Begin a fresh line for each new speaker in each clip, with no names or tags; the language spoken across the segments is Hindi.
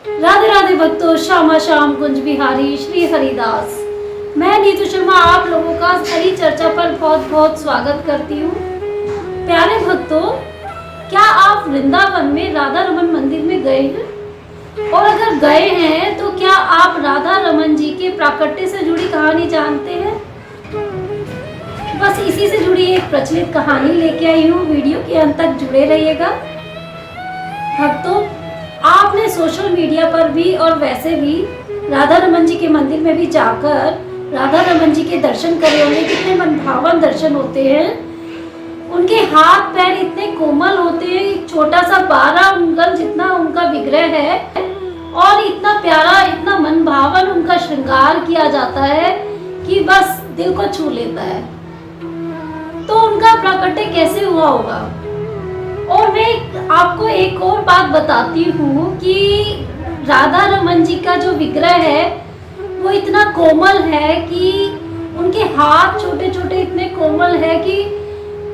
राधे राधे भक्तों, श्यामा श्याम कुंज बिहारी श्री हरिदास। मैं नीतू शर्मा आप लोगों का हरी चर्चा पर बहुत बहुत स्वागत करती हूँ। प्यारे भक्तों, क्या आप वृंदावन में राधा रमन मंदिर में गए हैं? और अगर गए हैं तो क्या आप राधा रमन जी के प्राकट्य से जुड़ी कहानी जानते हैं? बस इसी से जुड़ी एक प्रचलित कहानी लेके आई हूँ। वीडियो के अंत तक जुड़े रहिएगा। भक्तों, आपने सोशल मीडिया पर भी और वैसे भी राधा रमन जी के मंदिर में भी जाकर राधा रमन जी के दर्शन करे होंगे। कितने मनभावन दर्शन होते हैं। उनके हाथ पैर इतने कोमल होते हैं। एक छोटा सा 12 उंगल जितना उनका विग्रह है और इतना प्यारा, इतना मनभावन उनका श्रृंगार किया जाता है कि बस दिल को छू लेता है। तो उनका प्राकट्य कैसे हुआ होगा? और मैं आपको एक और बात बताती हूँ कि राधा रमन जी का जो विग्रह है वो इतना कोमल है कि उनके हाथ छोटे छोटे इतने कोमल है कि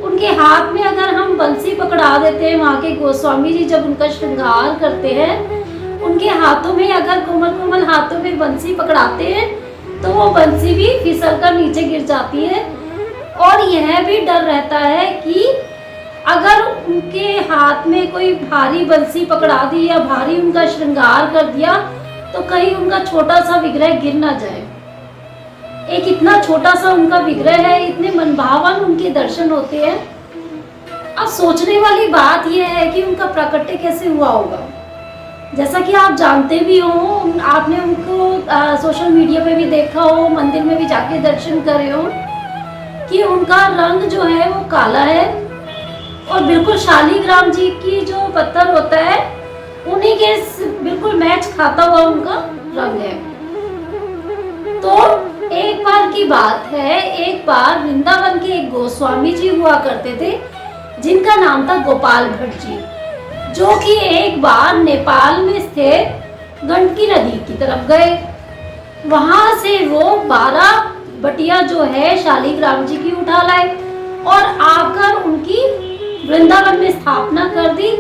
उनके हाथ में अगर हम बंसी पकड़ा देते हैं, वहाँ के गोस्वामी जी जब उनका श्रृंगार करते हैं, उनके हाथों में अगर कोमल कोमल हाथों में बंसी पकड़ाते हैं तो वो बंसी भी फिसल कर नीचे गिर जाती है। और यह भी डर रहता है कि अगर उनके हाथ में कोई भारी बंसी पकड़ा दी या भारी उनका श्रृंगार कर दिया तो कहीं उनका छोटा सा विग्रह गिर ना जाए। एक इतना छोटा सा उनका विग्रह है, इतने मनभावन उनके दर्शन होते हैं। अब सोचने वाली बात यह है कि उनका प्राकट्य कैसे हुआ होगा। जैसा कि आप जानते भी हो, आपने उनको सोशल मीडिया पे भी देखा हो, मंदिर में भी जाके दर्शन करे हो कि उनका रंग जो है वो काला है और बिल्कुल शालिग्राम जी की जो पत्थर होता है उन्हीं के बिल्कुल मैच खाता हुआ उनका रंग है। तो एक बार की बात है, एक बार वृंदावन के एक गोस्वामी जी हुआ करते थे जिनका नाम था गोपाल भट्ट जी, जो कि एक बार नेपाल में स्थित गंडकी नदी की तरफ गए। वहां से वो 12 बटिया जो है शालिग्राम जी की उठा लाए और आकर उनकी वृंदावन में स्थापना कर दी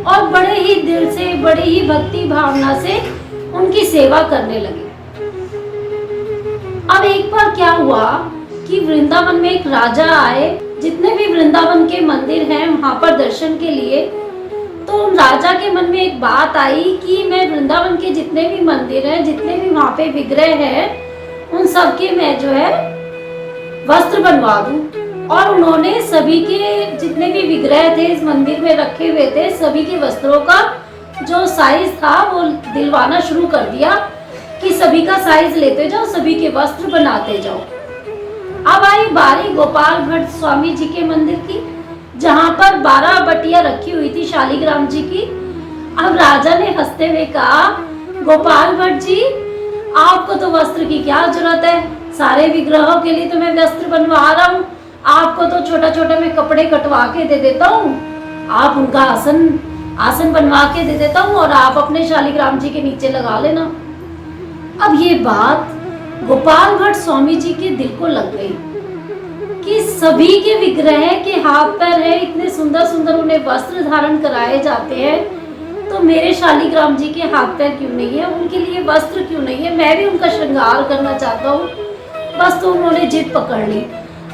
और बड़े ही दिल से, बड़े ही भक्ति भावना से उनकी सेवा करने लगे। अब एक बार क्या हुआ कि वृंदावन में एक राजा आए। जितने भी वृंदावन के मंदिर हैं वहां पर दर्शन के लिए, तो उन राजा के मन में एक बात आई कि मैं वृंदावन के जितने भी मंदिर हैं, जितने भी वहां पे विग्रह हैं, उन सबके मैं जो है वस्त्र बनवा दूं। और उन्होंने सभी के जितने भी विग्रह थे इस मंदिर में रखे हुए थे, सभी के वस्त्रों का जो साइज था वो दिलवाना शुरू कर दिया कि सभी का साइज लेते जाओ, सभी के वस्त्र बनाते जाओ। अब आई बारी गोपाल भट्ट स्वामी जी के मंदिर की, जहां पर 12 बटिया रखी हुई थी शालिग्राम जी की। अब राजा ने हंसते हुए कहा, गोपाल भट्ट जी, आपको तो वस्त्र की क्या जरूरत है, सारे विग्रहों के लिए तो मैं वस्त्र बनवा रहा हूँ। आपको तो छोटा छोटा मैं कपड़े कटवा के दे देता हूँ, आप उनका आसन बनवा के दे देता हूँ और आप अपने शालिग्राम जी के नीचे लगा लेना। अब ये बात गोपाल भट्ट स्वामी जी के दिल को लग गई कि सभी के विग्रह के हाथ पैर है, इतने सुंदर सुंदर उन्हें वस्त्र धारण कराए जाते हैं, तो मेरे शालिग्राम जी के हाथ पैर क्यों नहीं है, उनके लिए वस्त्र क्यों नहीं है, मैं भी उनका श्रृंगार करना चाहता हूँ। बस तो उन्होंने जिद पकड़ ली।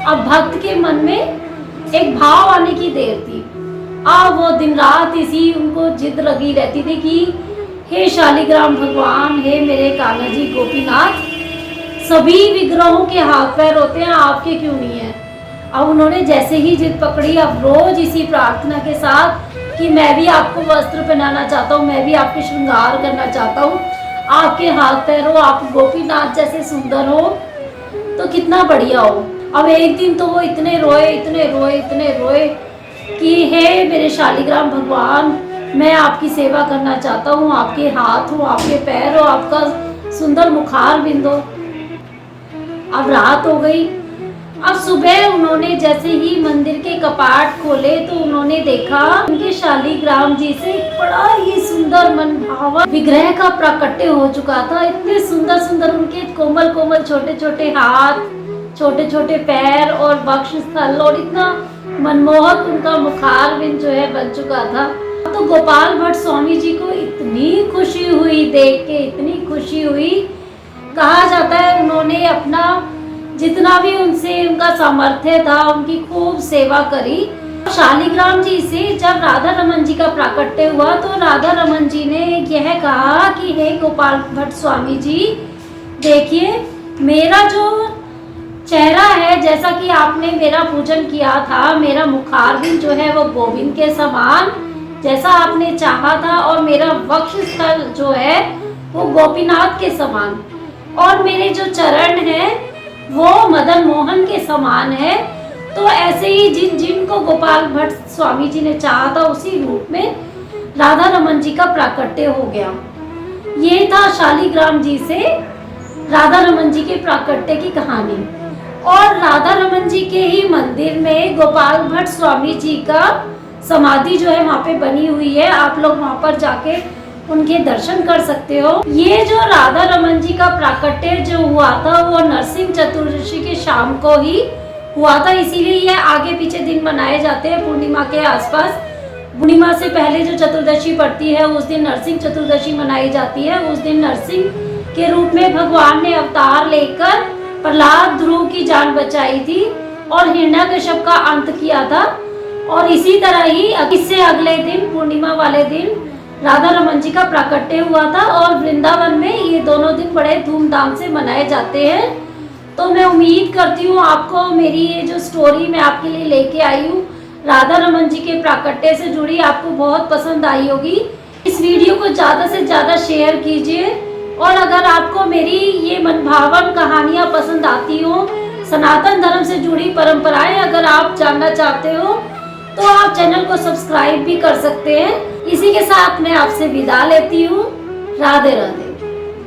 अब भक्त के मन में एक भाव आने की देर थी। अब वो दिन रात इसी उनको जिद लगी रहती थी कि हे शालिग्राम भगवान, हे मेरे कान्हा जी गोपीनाथ, सभी विग्रहों के हाथ पैर होते हैं, आपके क्यों नहीं है। अब उन्होंने जैसे ही जिद पकड़ी, अब रोज इसी प्रार्थना के साथ कि मैं भी आपको वस्त्र पहनाना चाहता हूँ, मैं भी आपके श्रृंगार करना चाहता हूँ, आपके हाथ पैर हो, आप गोपीनाथ जैसे सुंदर हो तो कितना बढ़िया हो। अब एक दिन तो वो इतने रोए कि हे मेरे शालिग्राम भगवान, मैं आपकी सेवा करना चाहता हूँ, आपके हाथ हो, आपके पैर हो, आपका सुंदर मुखार बिंदो। अब रात हो गई। अब सुबह उन्होंने जैसे ही मंदिर के कपाट खोले तो उन्होंने देखा उनके शालिग्राम जी से बड़ा ही सुंदर मनभावन विग्रह का प्राकट्य हो चुका था। इतने सुंदर सुंदर उनके कोमल कोमल छोटे छोटे हाथ, छोटे छोटे पैर और वक्षस्थल और इतना मनमोहक उनका मुखारबिंद जो है बन चुका था। तो गोपाल भट्ट स्वामी जी को इतनी खुशी हुई देख के, इतनी खुशी हुई। कहा जाता है उन्होंने अपना जितना भी उनसे उनका सामर्थ्य था उनकी खूब सेवा करी। शालिग्राम जी से जब राधा रमन जी का प्राकट्य हुआ तो राधा रमन जी ने यह कहा कि हे गोपाल भट्ट स्वामी जी, देखिए मेरा जो चेहरा है, जैसा कि आपने मेरा पूजन किया था, मेरा मुखारबिंद जो है वो गोविंद के समान जैसा आपने चाहा था, और मेरा वक्ष स्थल जो है वो गोपीनाथ के समान, और मेरे जो चरण है वो मदन मोहन के समान है। तो ऐसे ही जिनको गोपाल भट्ट स्वामी जी ने चाहा था उसी रूप में राधा रमन जी का प्राकट्य हो गया। ये था शालिग्राम जी से राधा रमन जी के प्राकट्य की कहानी। और राधा रमन जी के ही मंदिर में गोपाल भट्ट स्वामी जी का समाधि जो है वहाँ पे बनी हुई है। आप लोग वहाँ पर जाके उनके दर्शन कर सकते हो। ये जो राधा रमन जी का प्राकट्य जो हुआ था वो नरसिंह चतुर्दशी के शाम को ही हुआ था, इसीलिए ये आगे पीछे दिन मनाए जाते हैं पूर्णिमा के आसपास। पूर्णिमा से पहले जो चतुर्दशी पड़ती है उस दिन नरसिंह चतुर्दशी मनाई जाती है। उस दिन नरसिंह के रूप में भगवान ने अवतार लेकर प्रहलाद ध्रुव की जान बचाई थी और हिरण्यकश्यप का अंत किया था। और इसी तरह ही इससे अगले दिन पूर्णिमा वाले दिन राधा रमन जी का प्राकट्य हुआ था और वृंदावन में ये दोनों दिन बड़े धूमधाम से मनाए जाते हैं। तो मैं उम्मीद करती हूँ आपको मेरी ये जो स्टोरी मैं आपके लिए लेके आई हूँ राधा रमन जी के प्राकट्य से जुड़ी, आपको बहुत पसंद आई होगी। इस वीडियो को ज़्यादा से ज़्यादा शेयर कीजिए, और अगर आपको मेरी ये मनभावन कहानियाँ पसंद आती हो, सनातन धर्म से जुड़ी परंपराएं अगर आप जानना चाहते हो तो आप चैनल को सब्सक्राइब भी कर सकते हैं। इसी के साथ मैं आपसे विदा लेती हूँ। राधे राधे।